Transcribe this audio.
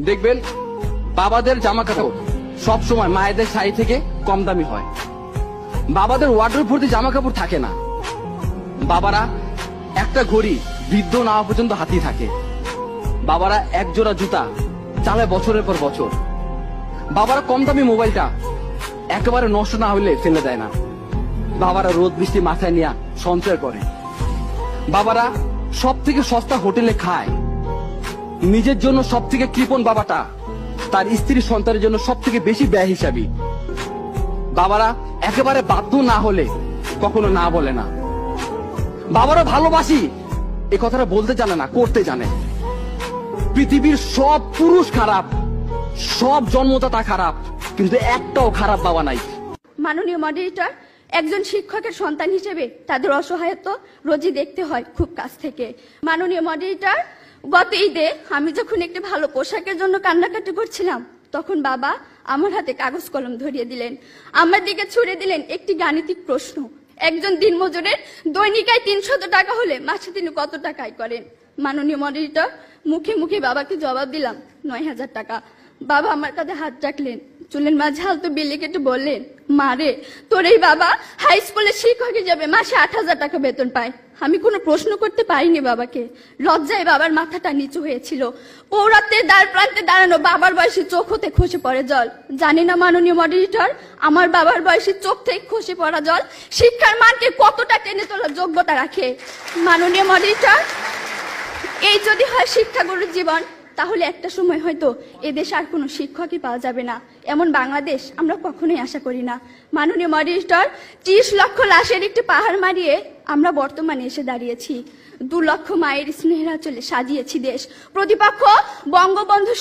দেখবেন বাবাদের জামা কাপড় সব সময় মায়েদের শাড়ি থেকে কম দামি হয়। বাবাদের ওয়ার্ডরোব ভর্তি জামা কাপড় থাকে না। বাবারা একটা ঘড়ি বৃদ্ধ না হওয়া পর্যন্ত হাতিয়ে থাকে। বাবারা এক জোড়া জুতা চালায় বছরের পর বছর। বাবারা কম দামি মোবাইলটা একেবারে নষ্ট না হলে ফেলে দেয় না। বাবারা রোদ বৃষ্টি মাথায় নিয়ে সঞ্চয় করে। বাবারা সব থেকে সস্তা হোটেলে খায়। নিজের জন্য সব থেকে কৃপণ বাবাটা তার স্ত্রী সন্তানের জন্য সব থেকে বেশি ব্যয় হিসাবী। বাবারা একেবারে বাধ্য না হলে কখনো না বলে না। বাবারা ভালোবাসি এ কথাটা বলতে জানে না, করতে জানে। পৃথিবীর সব পুরুষ খারাপ, সব জন্মদাতা খারাপ, কিন্তু একটাও খারাপ বাবা নাই। মাননীয় মডারেটর, একজন শিক্ষকের সন্তান হিসেবে তাদের অসহায়ত্ব রোজই দেখতে হয় খুব কাছ থেকে। মাননীয় মডারেটর, গত ঈদে আমি যখন একটি ভালো পোশাকের জন্য কান্নাকাটি করছিলাম, তখন বাবা আমার হাতে কাগজ কলম ধরিয়ে দিলেন, আমার দিকে ছুড়ে দিলেন একটি গাণিতিক প্রশ্ন। একজন দিনমজুরের দৈনিক আয় 300 টাকা হলে মাসে তিনি কত টাকা আয় করেন? মাননীয় মডারেটর, মুখে মুখে বাবাকে জবাব দিলাম 9000 টাকা। বাবা আমার কাঁধে হাত রাখলেন, চুলের মাঝে হালতো বিলি কেটে বললেন, মা রে, তোর এই বাবা হাই স্কুলের শিক্ষক হিসেবে মাসে 8000 টাকা বেতন পায়। আমি কোনো প্রশ্ন করতে পারিনি বাবাকে। লজ্জায় বাবার মাথাটা নিচু হয়েছিল। পৌরাত্বের দ্বার প্রান্তে দাঁড়ানো বাবার বয়সী চোখ হতে খসে পড়ে জল। জানি না মাননীয় মডারেটর, আমার বাবার বয়সী চোখ থেকে খসে পড়া জল শিক্ষার মানকে কতটা টেনে তোলার যোগ্যতা রাখে। মাননীয় মডারেটর, এই যদি হয় শিক্ষাগুরুর জীবন, তাহলে একটা সময় হয়তো এদেশে আর কোনো শিক্ষকই পাওয়া যাবে না। এমন বাংলাদেশ আমরা কখনোই আশা করি না। মাননীয় মডারেটর, 30 লক্ষ লাশের একটি পাহাড় মারিয়ে আমরা বর্তমানে এসে দাঁড়িয়েছি। 2 লক্ষ মায়ের স্নেহের আঁচলে সাজিয়েছি দেশ। প্রতিপক্ষ বঙ্গবন্ধু